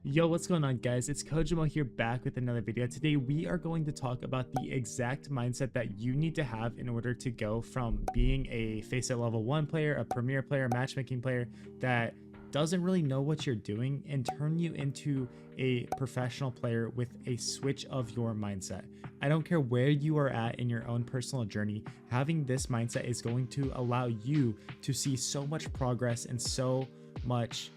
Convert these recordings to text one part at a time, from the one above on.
Yo, what's going on, guys? It's Kojimo here, back with another video. Today we are going to talk about the exact mindset that you need to have in order to go from being a faceit level 1 player, a premier player, matchmaking player that doesn't really know what you're doing, and turn you into a professional player with a switch of your mindset. I don't care where you are at in your own personal journey, having this mindset is going to allow you to see so much progress and so much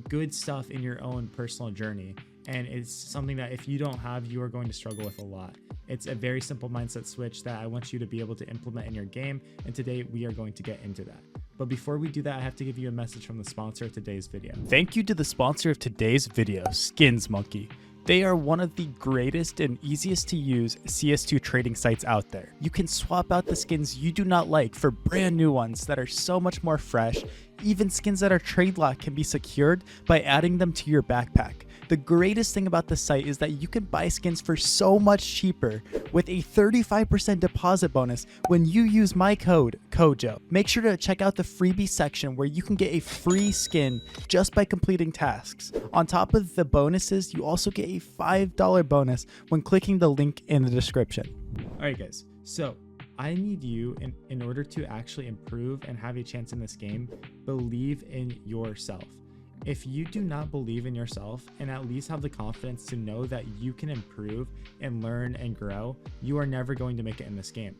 good stuff in your own personal journey. And it's something that if you don't have, you are going to struggle with a lot. It's a very simple mindset switch that I want you to be able to implement in your game, and today we are going to get into that. But before we do that, I have to give you a message from the sponsor of today's video. Thank you to the sponsor of today's video, Skins Monkey. They are one of the greatest and easiest to use CS2 trading sites out there. You can swap out the skins you do not like for brand new ones that are so much more fresh. Even skins that are trade locked can be secured by adding them to your backpack. The greatest thing about this site is that you can buy skins for so much cheaper with a 35% deposit bonus when you use my code, KOJO. Make sure to check out the freebie section where you can get a free skin just by completing tasks. On top of the bonuses, you also get a $5 bonus when clicking the link in the description. Alright guys, so I need you, in order to actually improve and have a chance in this game, believe in yourself. If you do not believe in yourself and at least have the confidence to know that you can improve and learn and grow, you are never going to make it in this game.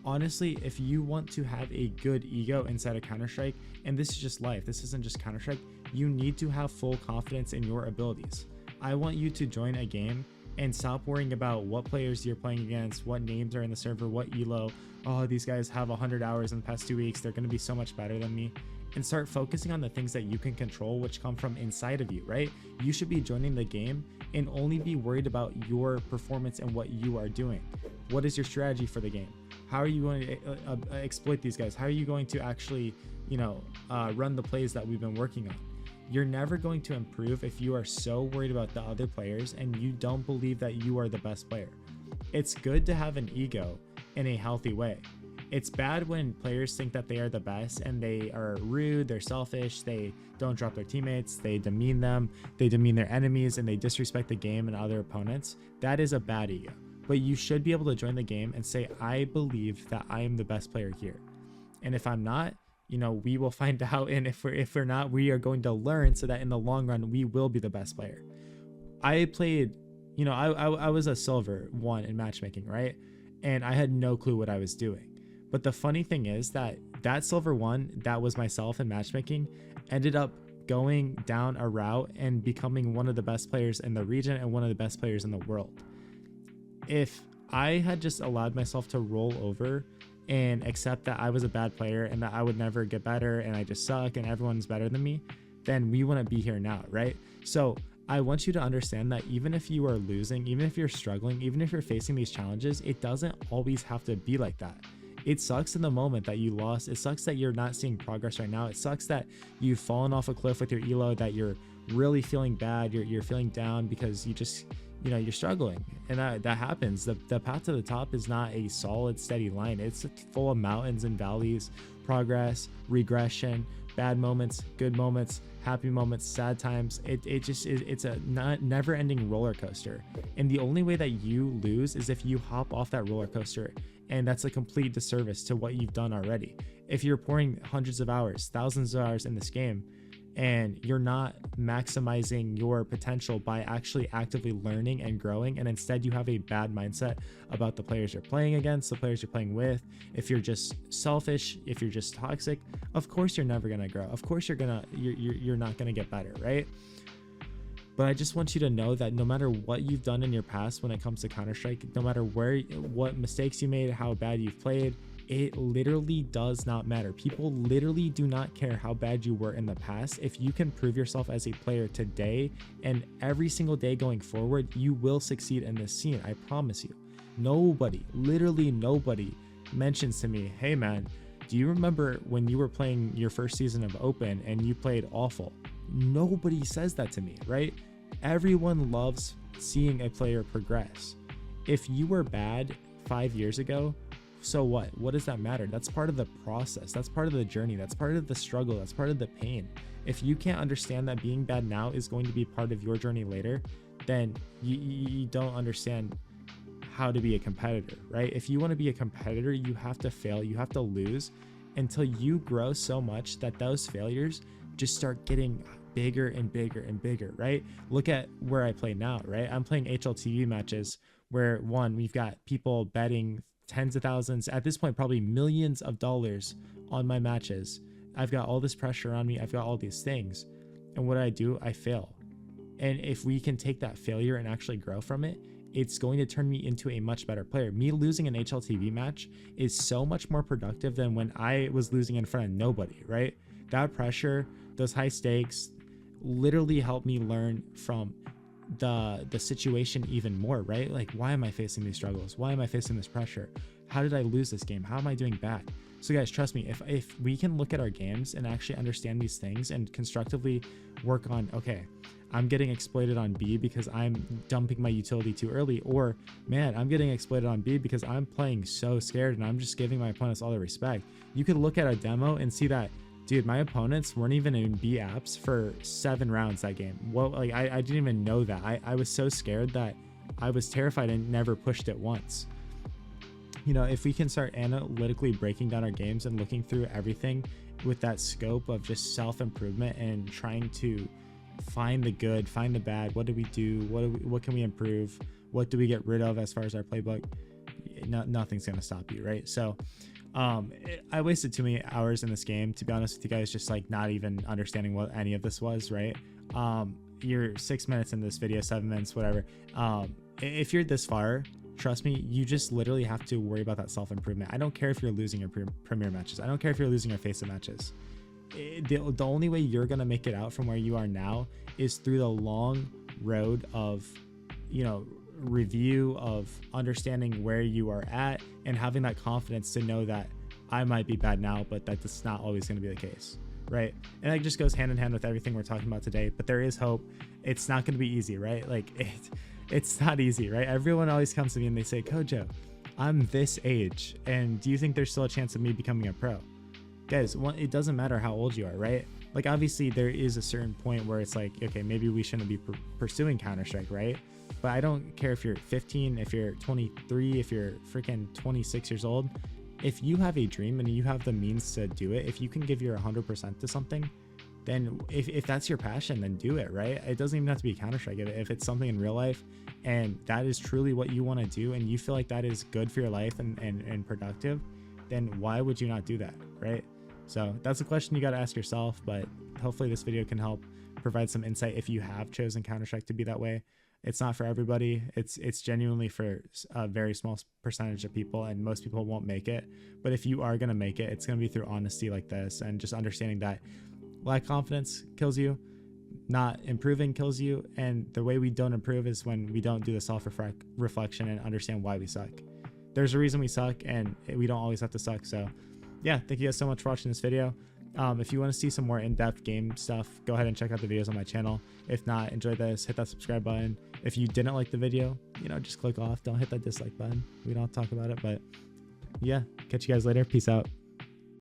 Honestly, if you want to have a good ego inside of Counter-Strike, and this is just life, this isn't just Counter-Strike, you need to have full confidence in your abilities. I want you to join a game and stop worrying about what players you're playing against, what names are in the server, what elo. Oh, these guys have 100 hours in the past 2 weeks, they're going to be so much better than me. And start focusing on the things that you can control, which come from inside of you, right? You should be joining the game and only be worried about your performance and what you are doing. What is your strategy for the game? How are you going to exploit these guys? How are you going to actually, run the plays that we've been working on? You're never going to improve if you are so worried about the other players and you don't believe that you are the best player. It's good to have an ego in a healthy way. It's bad when players think that they are the best and they are rude, they're selfish, they don't drop their teammates, they demean them, they demean their enemies, and they disrespect the game and other opponents. That is a bad ego. But you should be able to join the game and say, I believe that I am the best player here. And if I'm not, we will find out. And if we're not, we are going to learn so that in the long run, we will be the best player. I played, I was a silver 1 in matchmaking, right? And I had no clue what I was doing. But the funny thing is that silver 1, that was myself in matchmaking, ended up going down a route and becoming one of the best players in the region and one of the best players in the world. If I had just allowed myself to roll over and accept that I was a bad player and that I would never get better and I just suck and everyone's better than me, then we wouldn't be here now, right? So I want you to understand that even if you are losing, even if you're struggling, even if you're facing these challenges, it doesn't always have to be like that. It sucks in the moment that you lost. It sucks that you're not seeing progress right now. It sucks that you've fallen off a cliff with your elo, that you're really feeling bad. You're feeling down because you just, you're struggling. And that happens. The path to the top is not a solid, steady line. It's full of mountains and valleys, progress, regression, bad moments, good moments, happy moments, sad times. It's a never ending roller coaster. And the only way that you lose is if you hop off that roller coaster. And that's a complete disservice to what you've done already. If you're pouring hundreds of hours, thousands of hours in this game, and you're not maximizing your potential by actually actively learning and growing, and instead you have a bad mindset about the players you're playing against, the players you're playing with, if you're just selfish, if you're just toxic, of course you're never gonna grow. Of course you're not gonna get better, right? But I just want you to know that no matter what you've done in your past when it comes to Counter-Strike, no matter what mistakes you made, how bad you've played, it literally does not matter. People literally do not care how bad you were in the past. If you can prove yourself as a player today and every single day going forward, you will succeed in this scene. I promise you. Nobody, literally nobody mentions to me, hey man, do you remember when you were playing your first season of Open and you played awful? Nobody says that to me, right? Everyone loves seeing a player progress. If you were bad 5 years ago, so what does that matter? That's part of the process. That's part of the journey. That's part of the struggle. That's part of the pain. If you can't understand that being bad now is going to be part of your journey later, then you don't understand how to be a competitor, right? If you want to be a competitor, you have to fail, you have to lose until you grow so much that those failures just start getting bigger and bigger and bigger, right? Look at where I play now, right? I'm playing HLTV matches where we've got people betting tens of thousands, at this point probably millions of dollars on my matches. I've got all this pressure on me, I've got all these things, and what I fail. And if we can take that failure and actually grow from it, it's going to turn me into a much better player. Me losing an HLTV match is so much more productive than when I was losing in front of nobody, right? That pressure, those high stakes literally helped me learn from the situation even more, right? Like, why am I facing these struggles? Why am I facing this pressure? How did I lose this game? How am I doing bad? So guys, trust me, if we can look at our games and actually understand these things and constructively work on, okay, I'm getting exploited on B because I'm dumping my utility too early, or man, I'm getting exploited on B because I'm playing so scared and I'm just giving my opponents all the respect. You could look at a demo and see that, dude, my opponents weren't even in B apps for 7 rounds that game. Well, like I didn't even know that. I was so scared that I was terrified and never pushed it once. You know, if we can start analytically breaking down our games and looking through everything with that scope of just self-improvement and trying to find the good, find the bad, what do we do, what can we improve, what do we get rid of as far as our playbook, nothing's gonna stop you, right? So I wasted too many hours in this game, to be honest with you guys, just like not even understanding what any of this was, right? You're 6 minutes in this video, 7 minutes, whatever. If you're this far, trust me, you just literally have to worry about that self-improvement. I don't care if you're losing your premier matches, I don't care if you're losing your faceit matches. The only way you're gonna make it out from where you are now is through the long road of, you know, review, of understanding where you are at and having that confidence to know that I might be bad now, but that's not always going to be the case, right? And that just goes hand in hand with everything we're talking about today. But there is hope. It's not going to be easy, right? Like it's not easy, right? Everyone always comes to me and they say, Kojo, I'm this age, and do you think there's still a chance of me becoming a pro? Guys, it doesn't matter how old you are, right? Like, obviously there is a certain point where it's like, okay, maybe we shouldn't be pursuing Counter-Strike, right? But I don't care if you're 15, if you're 23, if you're freaking 26 years old. If you have a dream and you have the means to do it, if you can give your 100% to something, then if that's your passion, then do it, right? It doesn't even have to be Counter-Strike. If it's something in real life and that is truly what you want to do and you feel like that is good for your life and productive, then why would you not do that, right? So that's a question you got to ask yourself, but hopefully this video can help provide some insight if you have chosen Counter-Strike to be that way. It's not for everybody. It's genuinely for a very small percentage of people, and most people won't make it. But if you are going to make it, it's going to be through honesty like this and just understanding that lack of confidence kills you, not improving kills you, and the way we don't improve is when we don't do the self-reflection and understand why we suck. There's a reason we suck, and we don't always have to suck. So yeah, thank you guys so much for watching this video. If you want to see some more in-depth game stuff, go ahead and check out the videos on my channel. If not, enjoy this, hit that subscribe button. If you didn't like the video, you know, just click off. Don't hit that dislike button. We don't talk about it, but yeah, catch you guys later. Peace out.